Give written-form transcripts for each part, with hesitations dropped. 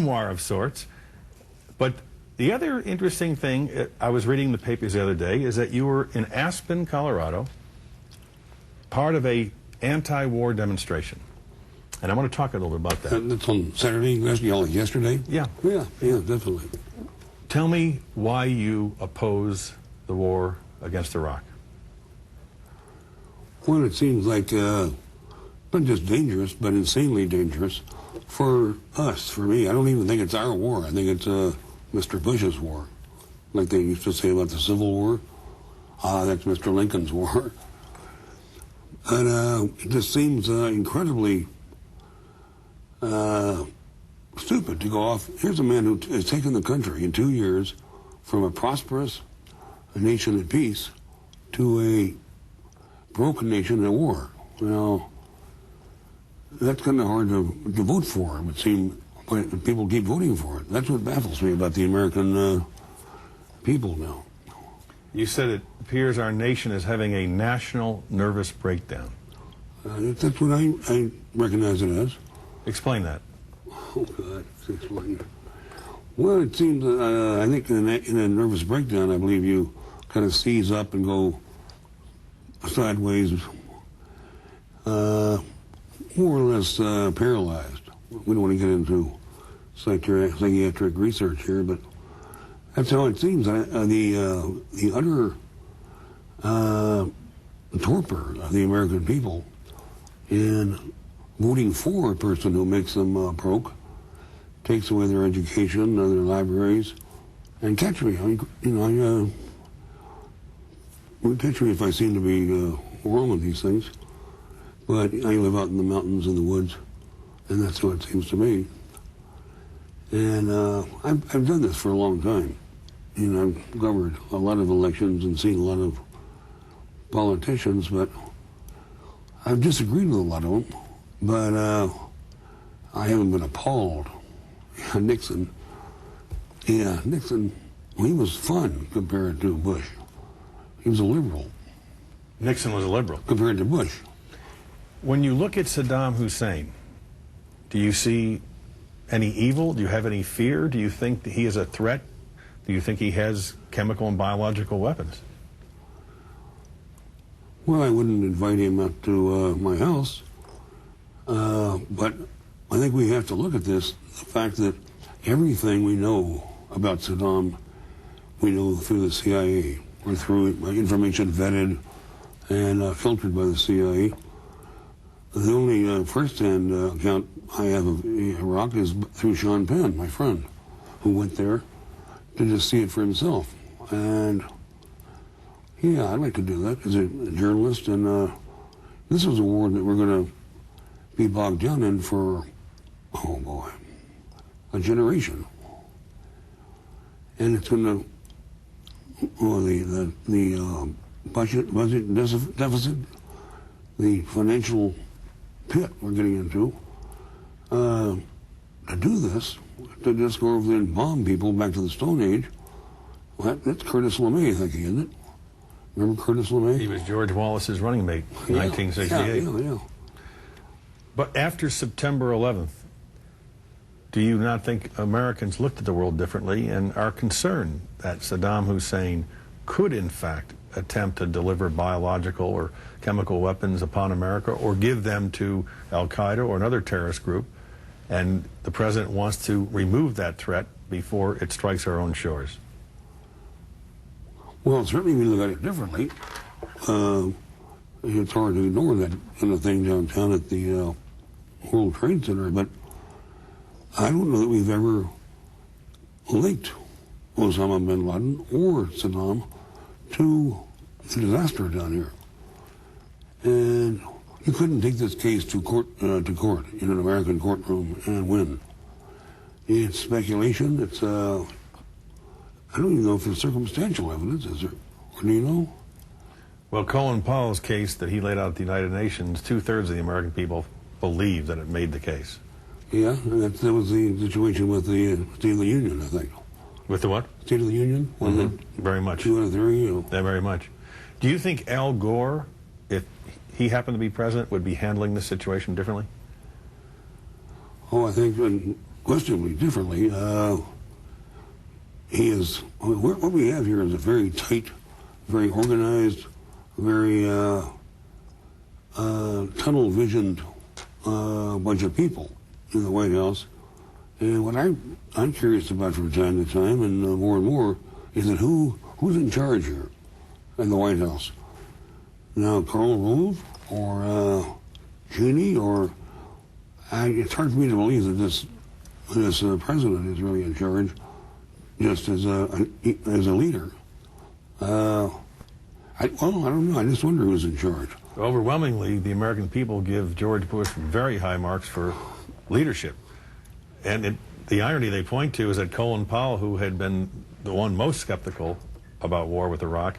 memoir of sorts. But the other interesting thing, I was reading the papers the other day, is that you were in Aspen, Colorado, part of a anti-war demonstration. And I want to talk a little bit about that. That's on Saturday, yesterday? Yeah. Yeah, definitely. Tell me why you oppose the war against Iraq. Well, it seems like not just dangerous, but insanely dangerous for us, for me. I don't even think it's our war. I think it's Mr. Bush's war. Like they used to say about the Civil War. That's Mr. Lincoln's war. And it just seems incredibly stupid to go off. Here's a man who has taken the country in 2 years from a prosperous nation at peace to a broken nation at war. Well, that's kind of hard to vote for, it would seem, but people keep voting for it. That's what baffles me about the American people now. You said it appears our nation is having a national nervous breakdown. That's what I recognize it as. Explain that. Oh, God, explain. Well, it seems, I think in a nervous breakdown, I believe you kind of seize up and go sideways, more or less paralyzed. We don't want to get into psychiatric research here, but that's how it seems. The utter torpor of the American people in voting for a person who makes them broke, takes away their education, their libraries, and catch me. Catch me if I seem to be wrong with these things. But I live out in the mountains and the woods, and that's what it seems to me. And I've done this for a long time. I've covered a lot of elections and seen a lot of politicians, but I've disagreed with a lot of them. But I haven't been appalled. Nixon, he was fun compared to Bush. He was a liberal. Nixon was a liberal. Compared to Bush. When you look at Saddam Hussein, do you see any evil? Do you have any fear? Do you think that he is a threat? Do you think he has chemical and biological weapons? Well, I wouldn't invite him up to my house. But I think we have to look at this, the fact that everything we know about Saddam, we know through the CIA, or through information vetted and filtered by the CIA. The only first-hand account I have of Iraq is through Sean Penn, my friend, who went there to just see it for himself. And yeah, I'd like to do that as a journalist. And this is a war that we're going to be bogged down in for, oh boy, a generation. And it's going to, the budget deficit, the financial pit we're getting into, to do this, to just go over there and bomb people back to the Stone Age, well, that's Curtis LeMay thinking, isn't it? Remember Curtis LeMay? He was George Wallace's running mate in 1968. Yeah. But after September 11th, do you not think Americans looked at the world differently and are concerned that Saddam Hussein could, in fact, attempt to deliver biological or chemical weapons upon America or give them to Al-Qaeda or another terrorist group, and the president wants to remove that threat before it strikes our own shores? Well, certainly we look at it differently. It's hard to ignore that kind of thing downtown at the World Trade Center, but I don't know that we've ever linked Osama bin Laden or Saddam to the disaster down here. And you couldn't take this case to court in an American courtroom and win. It's speculation. It's I don't even know if there's circumstantial evidence, is there? Or do you know? Well, Colin Powell's case that he laid out at the United Nations, 2/3 of the American people believe that it made the case. Yeah, that was the situation with the State of the Union, I think. With the what? State of the Union? Very much. 2 out of 3, you know. Yeah, very much. Do you think Al Gore, if he happened to be president, would be handling this situation differently? Oh, I think questionably differently. What we have here is a very tight, very organized, very tunnel-visioned bunch of people in the White House. And what I'm curious about from time to time, and more, is that who's in charge here in the White House? Now, Karl Rove or Cheney, or it's hard for me to believe that this president is really in charge, just as a leader. I don't know. I just wonder who's in charge. Overwhelmingly, the American people give George Bush very high marks for leadership. And the irony they point to is that Colin Powell, who had been the one most skeptical about war with Iraq,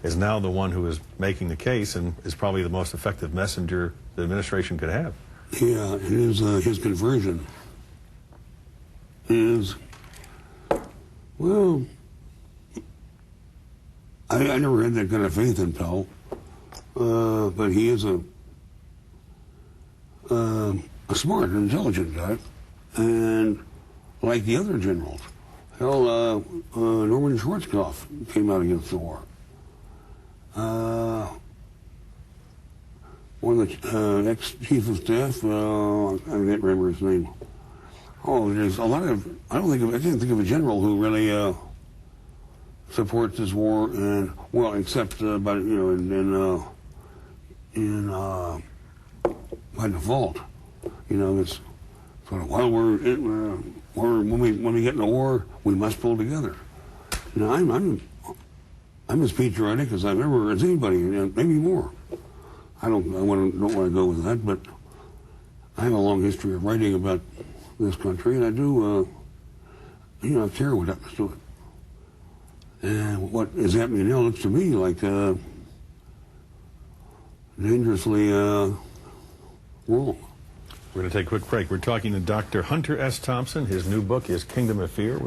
is now the one who is making the case and is probably the most effective messenger the administration could have. Yeah, his conversion is, well, I never had that kind of faith in Powell, but he is a smart, intelligent guy, and like the other generals. Hell, Norman Schwarzkopf came out against the war. One of the ex-chief of staff, I can't remember his name. Oh, there's a lot of, I can't think of a general who really supports this war, and, well, except by default. You know, it's sort of, well, when we get in a war, we must pull together. You know, I'm as patriotic as I've ever, as anybody, maybe more. I don't want to go with that, but I have a long history of writing about this country, and I do, care what happens to it. And what is happening now looks to me like dangerously wrong. We're going to take a quick break. We're talking to Dr. Hunter S. Thompson. His new book is Kingdom of Fear.